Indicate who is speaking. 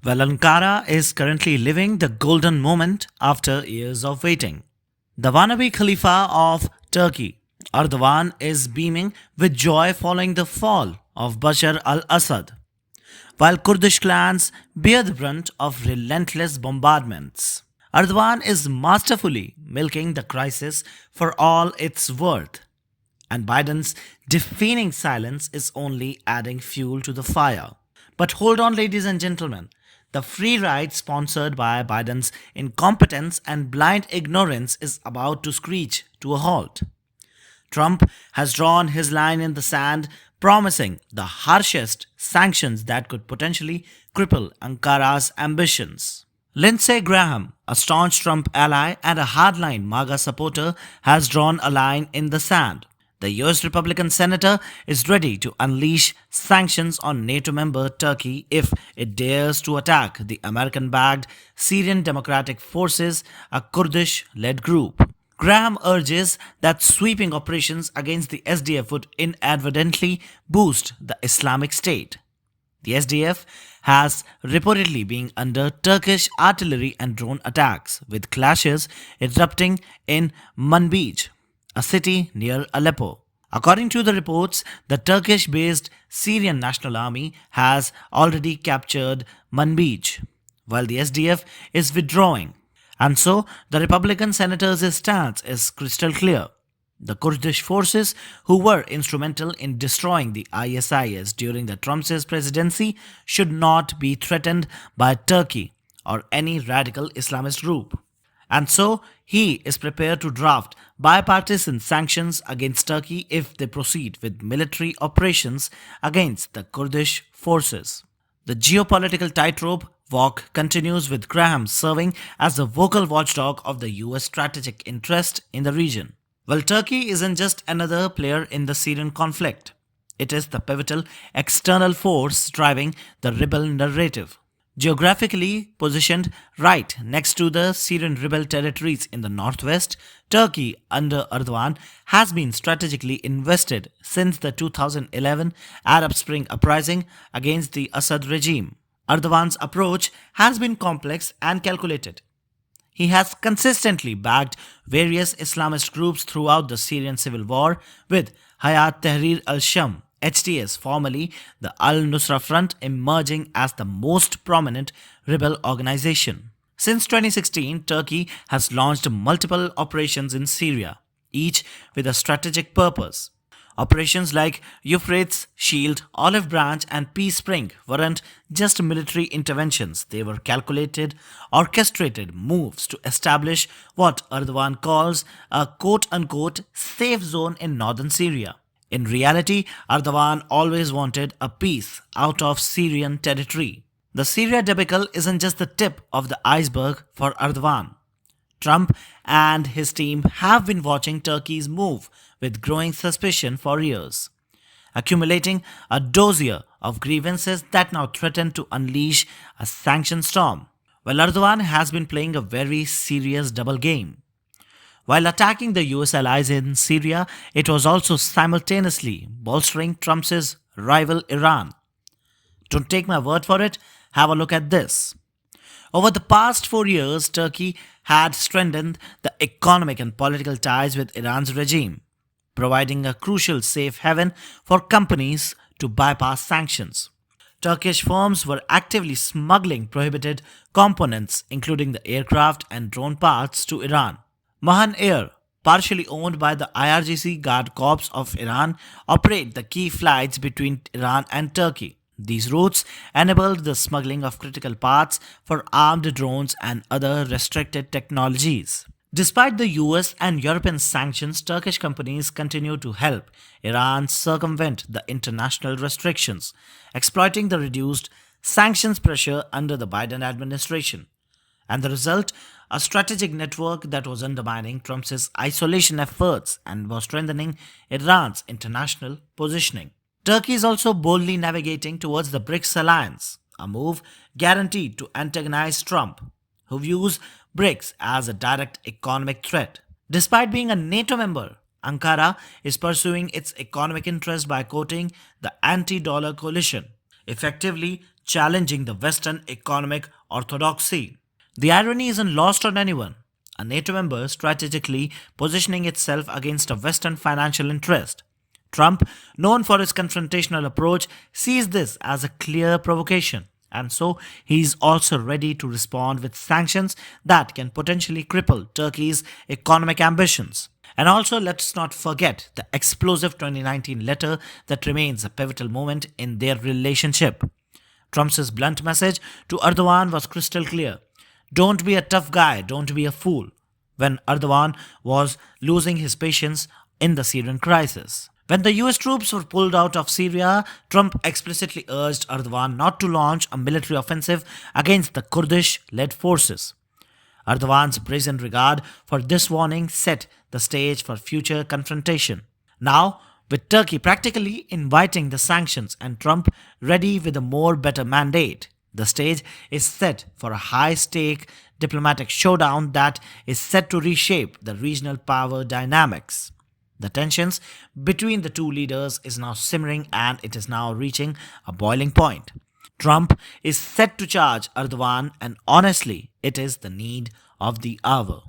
Speaker 1: Well, Ankara is currently living the golden moment after years of waiting. The wannabe Khalifa of Turkey, Erdogan, is beaming with joy following the fall of Bashar al-Assad, while Kurdish clans bear the brunt of relentless bombardments. Erdogan is masterfully milking the crisis for all it's worth, and Biden's deafening silence is only adding fuel to the fire. But hold on, ladies and gentlemen. The free ride sponsored by Biden's incompetence and blind ignorance is about to screech to a halt. Trump has drawn his line in the sand, promising the harshest sanctions that could potentially cripple Ankara's ambitions. Lindsey Graham, a staunch Trump ally and a hardline MAGA supporter, has drawn a line in the sand. The US Republican senator is ready to unleash sanctions on NATO member Turkey if it dares to attack the American backed Syrian Democratic Forces, a Kurdish led group. Graham urges that sweeping operations against the SDF would inadvertently boost the Islamic State. The SDF has reportedly been under Turkish artillery and drone attacks, with clashes erupting in Manbij, a city near Aleppo. According to the reports, the Turkish based Syrian National Army has already captured Manbij, while the SDF is withdrawing. And so, the Republican senator's stance is crystal clear. The Kurdish forces, who were instrumental in destroying the ISIS during the Trump's presidency, should not be threatened by Turkey or any radical Islamist group. And so, he is prepared to draft bipartisan sanctions against Turkey if they proceed with military operations against the Kurdish forces. The geopolitical tightrope walk continues, with Graham serving as the vocal watchdog of the US strategic interest in the region. Well, Turkey isn't just another player in the Syrian conflict. It is the pivotal external force driving the rebel narrative. Geographically positioned right next to the Syrian rebel territories in the northwest, Turkey under Erdogan has been strategically invested since the 2011 Arab Spring uprising against the Assad regime. Erdogan's approach has been complex and calculated. He has consistently backed various Islamist groups throughout the Syrian civil war, with Hayat Tahrir al-Sham HTS, formerly the Al-Nusra Front, emerging as the most prominent rebel organization. Since 2016, Turkey has launched multiple operations in Syria, each with a strategic purpose. Operations like Euphrates Shield, Olive Branch, and Peace Spring weren't just military interventions, they were calculated, orchestrated moves to establish what Erdogan calls a quote unquote safe zone in northern Syria. In reality, Erdogan always wanted a peace out of Syrian territory. The Syria debacle isn't just the tip of the iceberg for Erdogan. Trump and his team have been watching Turkey's move with growing suspicion for years, accumulating a dossier of grievances that now threaten to unleash a sanction storm. Well, Erdogan has been playing a very serious double game. While attacking the US allies in Syria, it was also simultaneously bolstering Trump's rival Iran. Don't take my word for it, have a look at this. Over the past 4 years, Turkey had strengthened the economic and political ties with Iran's regime, providing a crucial safe haven for companies to bypass sanctions. Turkish firms were actively smuggling prohibited components, including the aircraft and drone parts, to Iran. Mahan Air, partially owned by the IRGC Guard Corps of Iran, operate the key flights between Iran and Turkey. These routes enabled the smuggling of critical parts for armed drones and other restricted technologies. Despite the US and European sanctions, Turkish companies continue to help Iran circumvent the international restrictions, exploiting the reduced sanctions pressure under the Biden administration. And the result? A strategic network that was undermining Trump's isolation efforts and was strengthening Iran's international positioning. Turkey is also boldly navigating towards the BRICS alliance, a move guaranteed to antagonize Trump, who views BRICS as a direct economic threat. Despite being a NATO member, Ankara is pursuing its economic interest by courting the anti-dollar coalition, effectively challenging the Western economic orthodoxy. The irony isn't lost on anyone. A NATO member strategically positioning itself against a Western financial interest. Trump, known for his confrontational approach, sees this as a clear provocation, and so he is also ready to respond with sanctions that can potentially cripple Turkey's economic ambitions. And also, let's not forget the explosive 2019 letter that remains a pivotal moment in their relationship. Trump's blunt message to Erdogan was crystal clear: don't be a tough guy, don't be a fool, when Erdogan was losing his patience in the Syrian crisis. When the US troops were pulled out of Syria, Trump explicitly urged Erdogan not to launch a military offensive against the Kurdish-led forces. Erdogan's brazen regard for this warning set the stage for future confrontation. Now, with Turkey practically inviting the sanctions and Trump ready with a more better mandate, the stage is set for a high stake diplomatic showdown that is set to reshape the regional power dynamics. The tensions between the two leaders is now simmering and it is now reaching a boiling point. Trump is set to charge Erdogan, and honestly, it is the need of the hour.